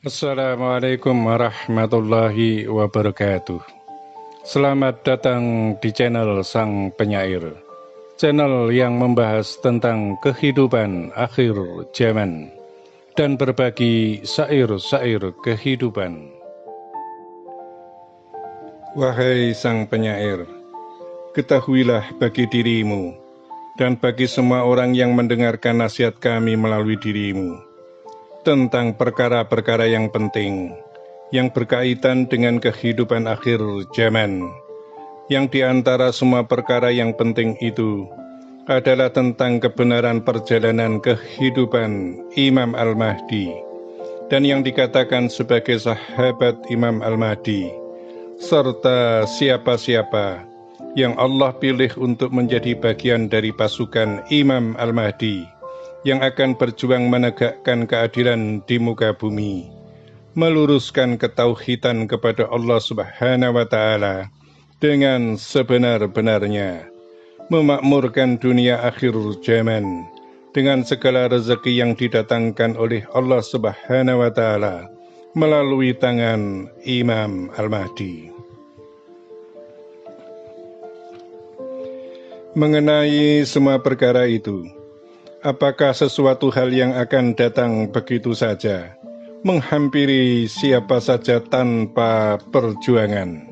Assalamualaikum warahmatullahi wabarakatuh. Selamat datang di channel Sang Penyair, channel yang membahas tentang kehidupan akhir zaman dan berbagi syair-syair kehidupan. Wahai Sang Penyair, ketahuilah bagi dirimu dan bagi semua orang yang mendengarkan nasihat kami melalui dirimu tentang perkara-perkara yang penting yang berkaitan dengan kehidupan akhir zaman, yang diantara semua perkara yang penting itu adalah tentang kebenaran perjalanan kehidupan Imam Al-Mahdi dan yang dikatakan sebagai sahabat Imam Al-Mahdi, serta siapa-siapa yang Allah pilih untuk menjadi bagian dari pasukan Imam Al-Mahdi yang akan berjuang menegakkan keadilan di muka bumi, meluruskan ketauhidan kepada Allah Subhanahu wa Ta'ala dengan sebenar-benarnya, memakmurkan dunia akhir zaman dengan segala rezeki yang didatangkan oleh Allah Subhanahu wa Ta'ala melalui tangan Imam Al-Mahdi. Mengenai semua perkara itu, apakah sesuatu hal yang akan datang begitu saja, menghampiri siapa saja tanpa perjuangan?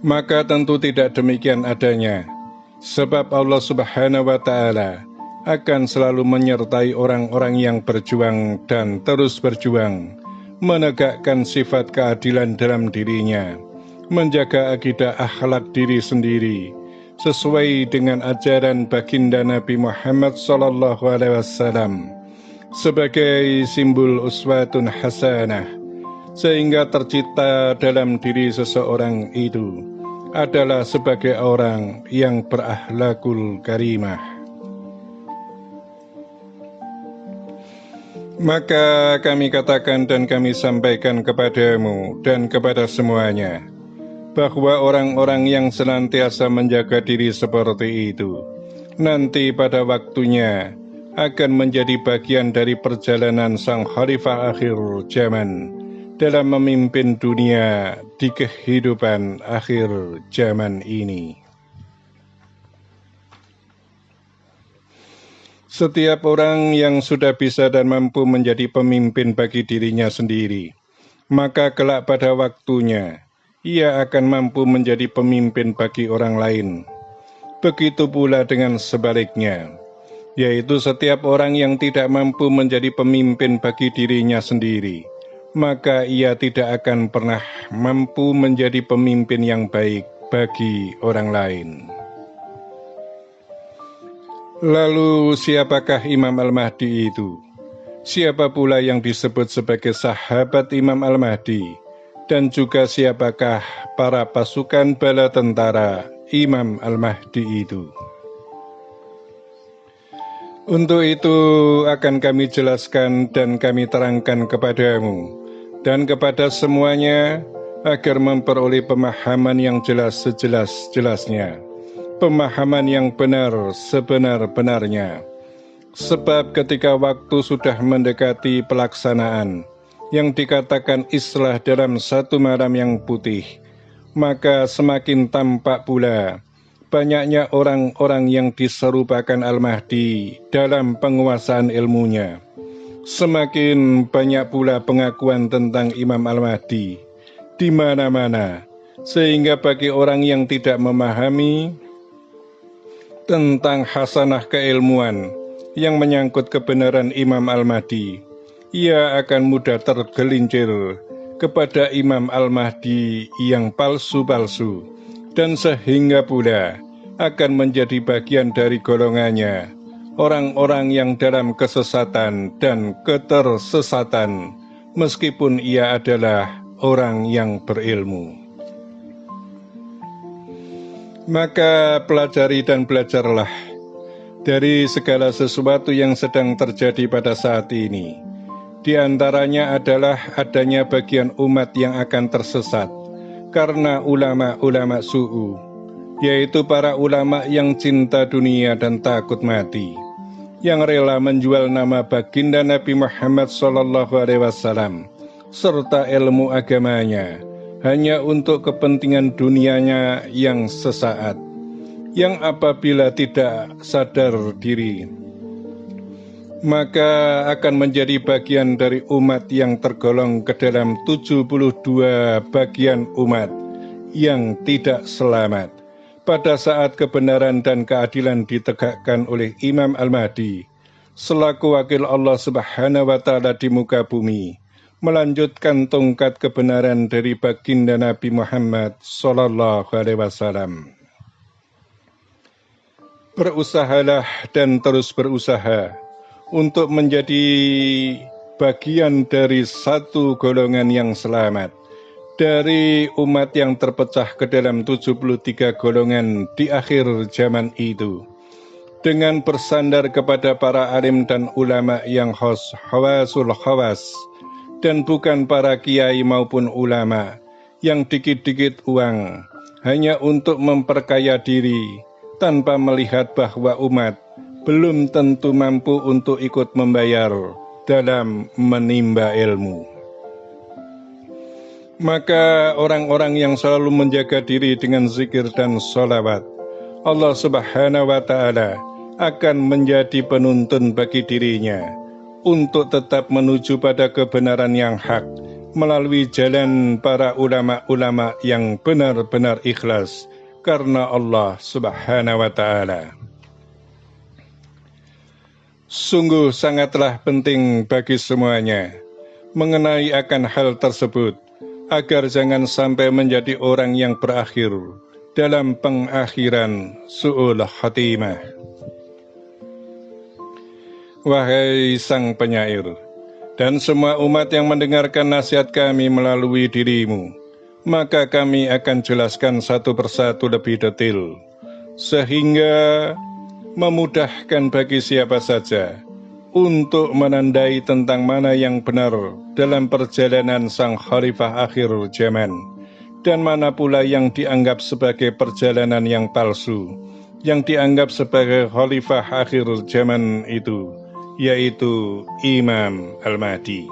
Maka tentu tidak demikian adanya, sebab Allah Subhanahu wa Ta'ala akan selalu menyertai orang-orang yang berjuang dan terus berjuang, menegakkan sifat keadilan dalam dirinya, menjaga akidah akhlak diri sendiri, sesuai dengan ajaran baginda Nabi Muhammad SAW sebagai simbol uswatun hasanah, sehingga tercipta dalam diri seseorang itu adalah sebagai orang yang berakhlakul karimah. Maka kami katakan dan kami sampaikan kepadamu dan kepada semuanya, bahwa orang-orang yang senantiasa menjaga diri seperti itu nanti pada waktunya akan menjadi bagian dari perjalanan sang khalifah akhir zaman dalam memimpin dunia di kehidupan akhir zaman ini. Setiap orang yang sudah bisa dan mampu menjadi pemimpin bagi dirinya sendiri, maka kelak pada waktunya ia akan mampu menjadi pemimpin bagi orang lain. Begitu pula dengan sebaliknya, yaitu setiap orang yang tidak mampu menjadi pemimpin bagi dirinya sendiri, maka ia tidak akan pernah mampu menjadi pemimpin yang baik bagi orang lain. Lalu siapakah Imam Al-Mahdi itu? Siapa pula yang disebut sebagai sahabat Imam Al-Mahdi? Dan juga siapakah para pasukan bala tentara Imam Al-Mahdi itu? Untuk itu akan kami jelaskan dan kami terangkan kepadamu dan kepada semuanya agar memperoleh pemahaman yang jelas sejelas-jelasnya, pemahaman yang benar sebenar-benarnya. Sebab ketika waktu sudah mendekati pelaksanaan yang dikatakan islah dalam satu malam yang putih, maka semakin tampak pula banyaknya orang-orang yang diserupakan Al-Mahdi dalam penguasaan ilmunya. Semakin banyak pula pengakuan tentang Imam Al-Mahdi di mana-mana, sehingga bagi orang yang tidak memahami tentang hasanah keilmuan yang menyangkut kebenaran Imam Al-Mahdi, ia akan mudah tergelincir kepada Imam Al-Mahdi yang palsu-palsu, dan sehingga pula akan menjadi bagian dari golongannya orang-orang yang dalam kesesatan dan ketersesatan, meskipun ia adalah orang yang berilmu. Maka pelajari dan belajarlah dari segala sesuatu yang sedang terjadi pada saat ini. Di antaranya adalah adanya bagian umat yang akan tersesat karena ulama-ulama su'u, yaitu para ulama yang cinta dunia dan takut mati, yang rela menjual nama baginda Nabi Muhammad SAW serta ilmu agamanya hanya untuk kepentingan dunianya yang sesaat, yang apabila tidak sadar diri maka akan menjadi bagian dari umat yang tergolong ke dalam 72 bagian umat yang tidak selamat pada saat kebenaran dan keadilan ditegakkan oleh Imam Al-Mahdi selaku wakil Allah Subhanahu wa Ta'ala di muka bumi, melanjutkan tongkat kebenaran dari baginda Nabi Muhammad sallallahu alaihi wasallam. Berusahalah dan terus berusaha untuk menjadi bagian dari satu golongan yang selamat dari umat yang terpecah ke dalam 73 golongan di akhir zaman itu, dengan bersandar kepada para alim dan ulama yang khawasul khawas, dan bukan para kiai maupun ulama yang dikit-dikit uang hanya untuk memperkaya diri tanpa melihat bahwa umat belum tentu mampu untuk ikut membayar dalam menimba ilmu. Maka orang-orang yang selalu menjaga diri dengan zikir dan sholawat, Allah Subhanahu wa Ta'ala akan menjadi penuntun bagi dirinya untuk tetap menuju pada kebenaran yang hak melalui jalan para ulama-ulama yang benar-benar ikhlas karena Allah Subhanahu wa Ta'ala. Sungguh sangatlah penting bagi semuanya mengenai akan hal tersebut, agar jangan sampai menjadi orang yang berakhir dalam pengakhiran su'ul khatimah. Wahai sang penyair, dan semua umat yang mendengarkan nasihat kami melalui dirimu, maka kami akan jelaskan satu persatu lebih detail, sehingga memudahkan bagi siapa saja untuk menandai tentang mana yang benar dalam perjalanan sang khalifah akhir zaman, dan mana pula yang dianggap sebagai perjalanan yang palsu, yang dianggap sebagai khalifah akhir zaman itu, yaitu Imam Al-Mahdi.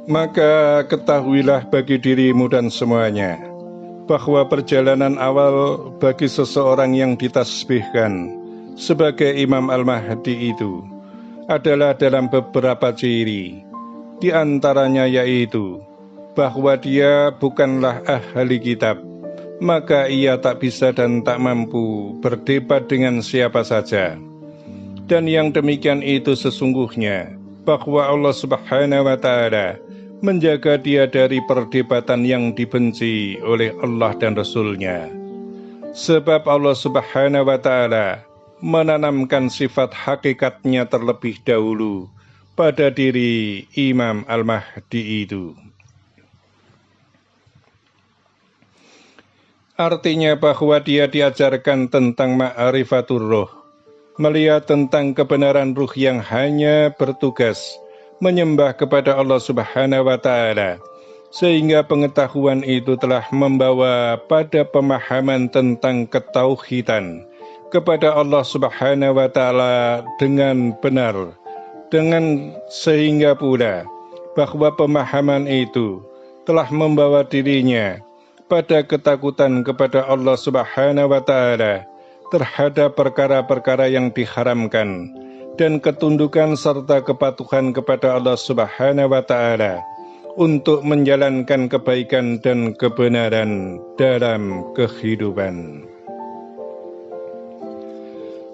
Maka ketahuilah bagi dirimu dan semuanya, bahwa perjalanan awal bagi seseorang yang ditasbihkan sebagai Imam Al-Mahdi itu adalah dalam beberapa ciri, di antaranya yaitu bahwa dia bukanlah ahli kitab, maka ia tak bisa dan tak mampu berdebat dengan siapa saja. Dan yang demikian itu sesungguhnya bahwa Allah Subhanahu wa Ta'ala menjaga dia dari perdebatan yang dibenci oleh Allah dan Rasul-Nya. Sebab Allah Subhanahu wa Ta'ala menanamkan sifat hakikatnya terlebih dahulu pada diri Imam Al-Mahdi itu. Artinya bahwa dia diajarkan tentang ma'rifatur ruh, melihat tentang kebenaran ruh yang hanya bertugas menyembah kepada Allah Subhanahu wa Ta'ala, sehingga pengetahuan itu telah membawa pada pemahaman tentang ketauhidan kepada Allah Subhanahu wa Ta'ala dengan benar, dengan sehingga pula bahwa pemahaman itu telah membawa dirinya pada ketakutan kepada Allah Subhanahu wa Ta'ala terhadap perkara-perkara yang diharamkan, dan ketundukan serta kepatuhan kepada Allah Subhanahu wa Ta'ala untuk menjalankan kebaikan dan kebenaran dalam kehidupan.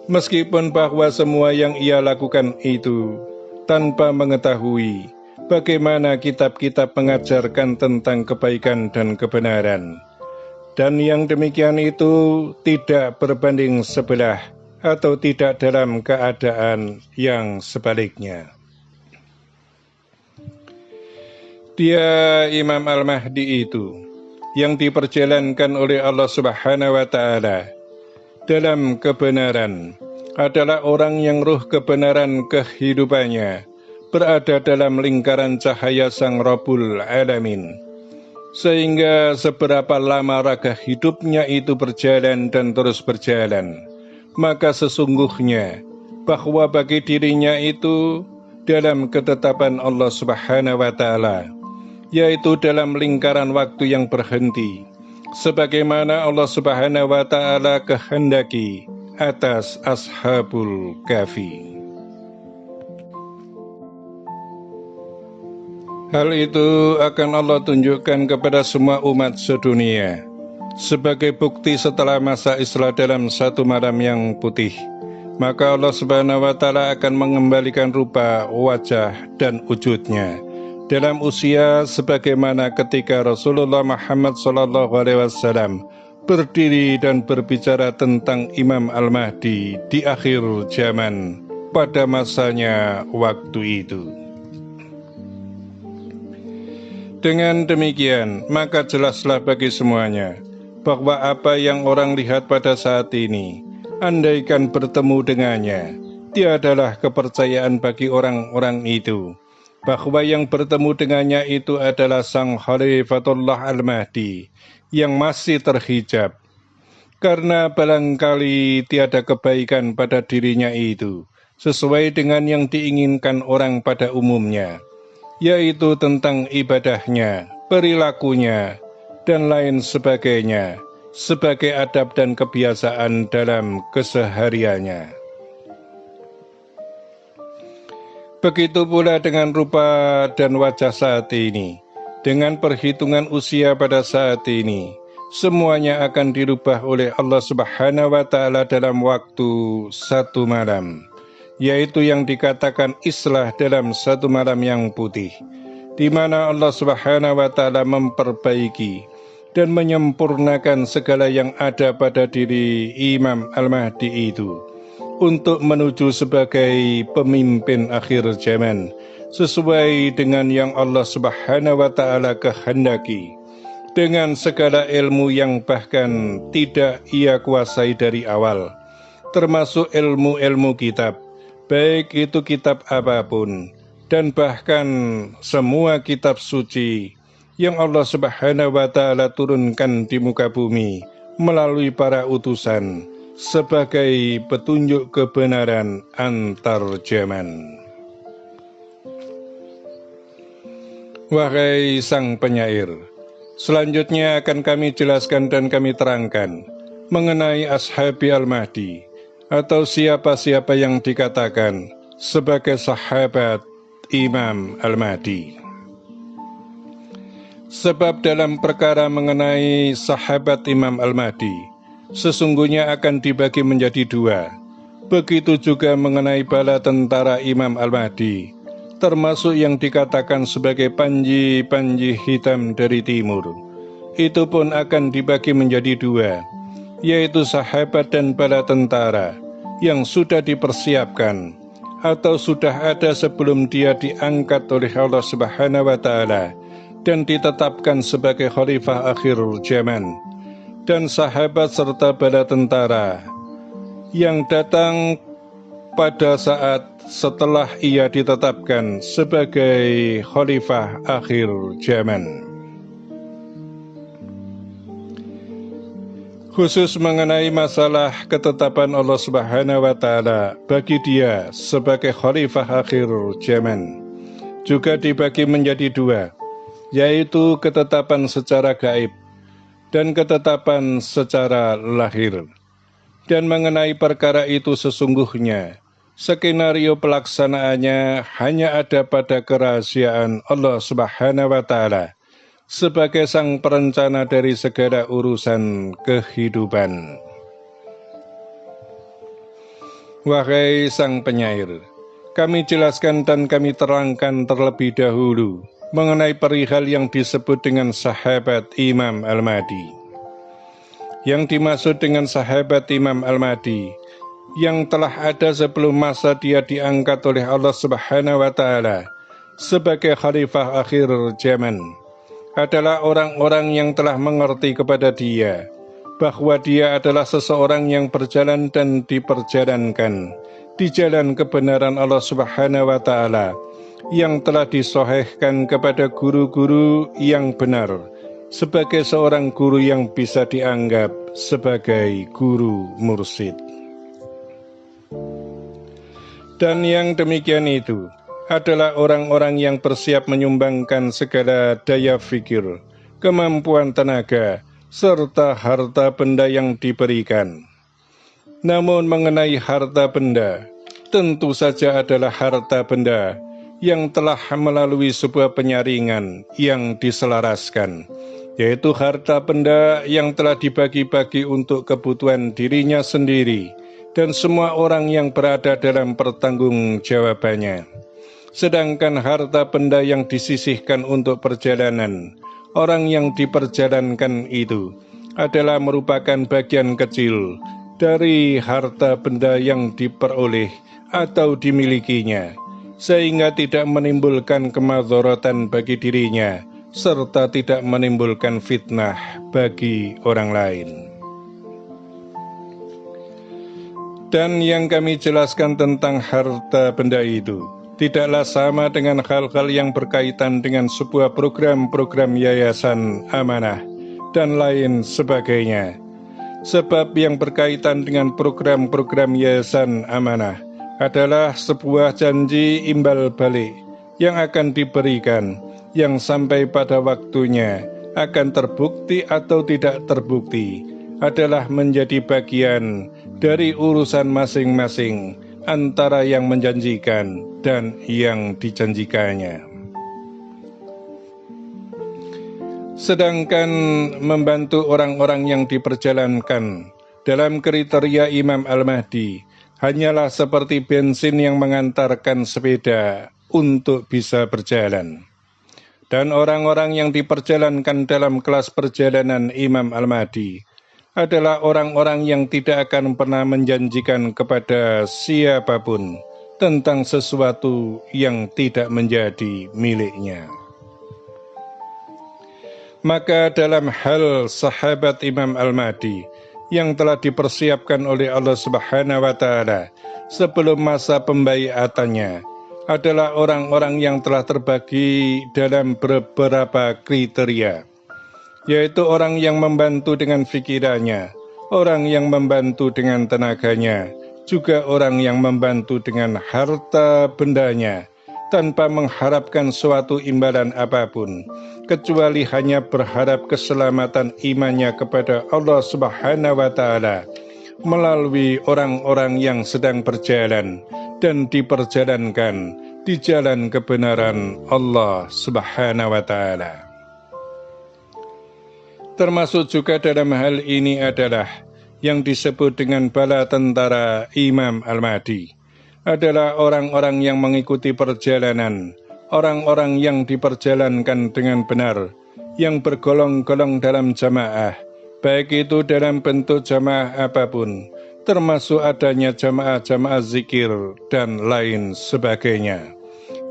Meskipun bahwa semua yang ia lakukan itu tanpa mengetahui bagaimana kitab-kitab mengajarkan tentang kebaikan dan kebenaran, dan yang demikian itu tidak berbanding sebelah atau tidak dalam keadaan yang sebaliknya. Dia Imam Al-Mahdi itu yang diperjalankan oleh Allah Subhanahu wa Ta'ala dalam kebenaran adalah orang yang ruh kebenaran kehidupannya berada dalam lingkaran cahaya Sang Rabbul Alamin, sehingga seberapa lama raga hidupnya itu berjalan dan terus berjalan, maka sesungguhnya bahwa bagi dirinya itu dalam ketetapan Allah Subhanahu wa Ta'ala, yaitu dalam lingkaran waktu yang berhenti, sebagaimana Allah Subhanahu wa Ta'ala kehendaki atas Ashabul Kahfi. Hal itu akan Allah tunjukkan kepada semua umat sedunia sebagai bukti setelah masa Isra dalam satu malam yang putih. Maka Allah Subhanahu wa Ta'ala akan mengembalikan rupa, wajah, dan wujudnya dalam usia sebagaimana ketika Rasulullah Muhammad SAW berdiri dan berbicara tentang Imam Al-Mahdi di akhir zaman pada masanya waktu itu. Dengan demikian, maka jelaslah bagi semuanya bahwa apa yang orang lihat pada saat ini, andaikan bertemu dengannya, tiadalah kepercayaan bagi orang-orang itu, bahwa yang bertemu dengannya itu adalah Sang Khalifatullah Al-Mahdi yang masih terhijab, karena barangkali tiada kebaikan pada dirinya itu, sesuai dengan yang diinginkan orang pada umumnya, yaitu tentang ibadahnya, perilakunya, dan lain sebagainya, sebagai adab dan kebiasaan dalam kesehariannya. Begitu pula dengan rupa dan wajah saat ini, dengan perhitungan usia pada saat ini, semuanya akan dirubah oleh Allah Subhanahu wa Ta'ala dalam waktu satu malam, yaitu yang dikatakan islah dalam satu malam yang putih, di mana Allah Subhanahu wa Ta'ala memperbaiki dan menyempurnakan segala yang ada pada diri Imam Al-Mahdi itu, untuk menuju sebagai pemimpin akhir zaman, sesuai dengan yang Allah Subhanahu wa Ta'ala kehendaki, dengan segala ilmu yang bahkan tidak ia kuasai dari awal, termasuk ilmu-ilmu kitab, baik itu kitab apapun, dan bahkan semua kitab suci yang Allah Subhanahu wa Ta'ala turunkan di muka bumi melalui para utusan sebagai petunjuk kebenaran antar zaman. Wahai sang penyair, selanjutnya akan kami jelaskan dan kami terangkan mengenai Ashabi Al-Mahdi, atau siapa-siapa yang dikatakan sebagai sahabat Imam Al-Mahdi. Sebab dalam perkara mengenai sahabat Imam Al-Mahdi, sesungguhnya akan dibagi menjadi dua. Begitu juga mengenai bala tentara Imam Al-Mahdi, termasuk yang dikatakan sebagai panji-panji hitam dari timur. Itu pun akan dibagi menjadi dua, yaitu sahabat dan bala tentara yang sudah dipersiapkan atau sudah ada sebelum dia diangkat oleh Allah Subhanahu wa Ta'ala dan ditetapkan sebagai khalifah akhir zaman, dan sahabat serta bala tentara yang datang pada saat setelah ia ditetapkan sebagai khalifah akhir zaman. Khusus mengenai masalah ketetapan Allah Subhanahu wa Ta'ala bagi dia sebagai khalifah akhir zaman, juga dibagi menjadi dua, yaitu ketetapan secara gaib dan ketetapan secara lahir. Dan mengenai perkara itu sesungguhnya skenario pelaksanaannya hanya ada pada kerahasiaan Allah Subhanahu wa Ta'ala sebagai sang perencana dari segala urusan kehidupan. Wahai sang penyair, kami jelaskan dan kami terangkan terlebih dahulu mengenai perihal yang disebut dengan sahabat Imam Al-Mahdi. Yang dimaksud dengan sahabat Imam Al-Mahdi yang telah ada sebelum masa dia diangkat oleh Allah Subhanahu wa Ta'ala sebagai khalifah akhir zaman adalah orang-orang yang telah mengerti kepada dia bahwa dia adalah seseorang yang berjalan dan diperjalankan di jalan kebenaran Allah Subhanahu wa Ta'ala, yang telah disahihkan kepada guru-guru yang benar, sebagai seorang guru yang bisa dianggap sebagai guru mursyid. Dan yang demikian itu adalah orang-orang yang bersiap menyumbangkan segala daya fikir, kemampuan tenaga, serta harta benda yang diberikan. Namun mengenai harta benda, tentu saja adalah harta benda yang telah melalui sebuah penyaringan yang diselaraskan, yaitu harta benda yang telah dibagi-bagi untuk kebutuhan dirinya sendiri dan semua orang yang berada dalam pertanggungjawabannya. Sedangkan harta benda yang disisihkan untuk perjalanan, orang yang diperjalankan itu adalah merupakan bagian kecil dari harta benda yang diperoleh atau dimilikinya, sehingga tidak menimbulkan kemadharatan bagi dirinya, serta tidak menimbulkan fitnah bagi orang lain. Dan yang kami jelaskan tentang harta benda itu tidaklah sama dengan hal-hal yang berkaitan dengan sebuah program-program yayasan amanah dan lain sebagainya. Sebab yang berkaitan dengan program-program yayasan amanah adalah sebuah janji imbal balik yang akan diberikan, yang sampai pada waktunya akan terbukti atau tidak terbukti adalah menjadi bagian dari urusan masing-masing antara yang menjanjikan dan yang dijanjikannya. Sedangkan membantu orang-orang yang diperjalankan dalam kriteria Imam Al-Mahdi hanyalah seperti bensin yang mengantarkan sepeda untuk bisa berjalan. Dan orang-orang yang diperjalankan dalam kelas perjalanan Imam Al-Mahdi adalah orang-orang yang tidak akan pernah menjanjikan kepada siapapun tentang sesuatu yang tidak menjadi miliknya. Maka dalam hal sahabat Imam Al-Mahdi yang telah dipersiapkan oleh Allah Subhanahu wa Ta'ala sebelum masa pembaiatannya adalah orang-orang yang telah terbagi dalam beberapa kriteria, yaitu orang yang membantu dengan fikirannya, orang yang membantu dengan tenaganya, juga orang yang membantu dengan harta bendanya, tanpa mengharapkan suatu imbalan apapun, kecuali hanya berharap keselamatan imannya kepada Allah Subhanahu wa Ta'ala melalui orang-orang yang sedang berjalan dan diperjalankan di jalan kebenaran Allah Subhanahu wa Ta'ala. Termasuk juga dalam hal ini adalah yang disebut dengan bala tentara Imam Al-Mahdi, adalah orang-orang yang mengikuti perjalanan, orang-orang yang diperjalankan dengan benar, yang bergolong-golong dalam jamaah, baik itu dalam bentuk jamaah apapun, termasuk adanya jamaah-jamaah zikir dan lain sebagainya,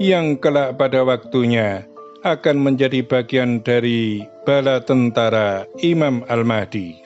yang kelak pada waktunya akan menjadi bagian dari bala tentara Imam Al-Mahdi.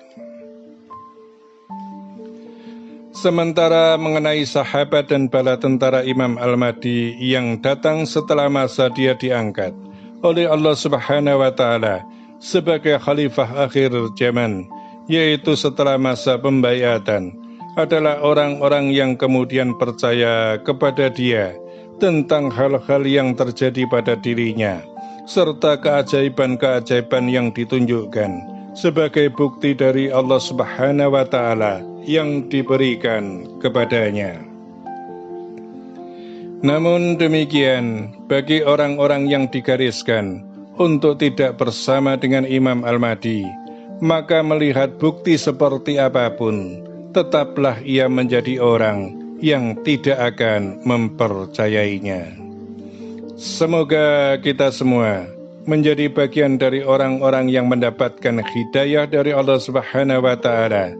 Sementara mengenai sahabat dan bala tentara Imam Al-Mahdi yang datang setelah masa dia diangkat oleh Allah Subhanahu wa Ta'ala sebagai khalifah akhir zaman, yaitu setelah masa pembaiatan, adalah orang-orang yang kemudian percaya kepada dia tentang hal-hal yang terjadi pada dirinya, serta keajaiban-keajaiban yang ditunjukkan sebagai bukti dari Allah Subhanahu wa Ta'ala yang diberikan kepadanya. Namun demikian, bagi orang-orang yang digariskan untuk tidak bersama dengan Imam Al-Mahdi, maka melihat bukti seperti apapun, tetaplah ia menjadi orang yang tidak akan mempercayainya. Semoga kita semua menjadi bagian dari orang-orang yang mendapatkan hidayah dari Allah Subhanahu wa Ta'ala,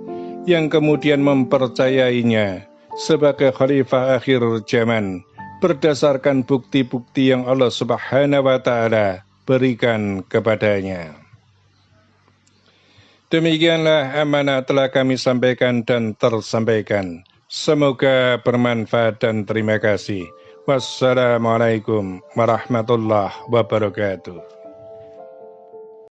yang kemudian mempercayainya sebagai khalifah akhir zaman berdasarkan bukti-bukti yang Allah Subhanahu wa Ta'ala berikan kepadanya. Demikianlah amanah telah kami sampaikan dan tersampaikan. Semoga bermanfaat dan terima kasih. Wassalamualaikum warahmatullahi wabarakatuh.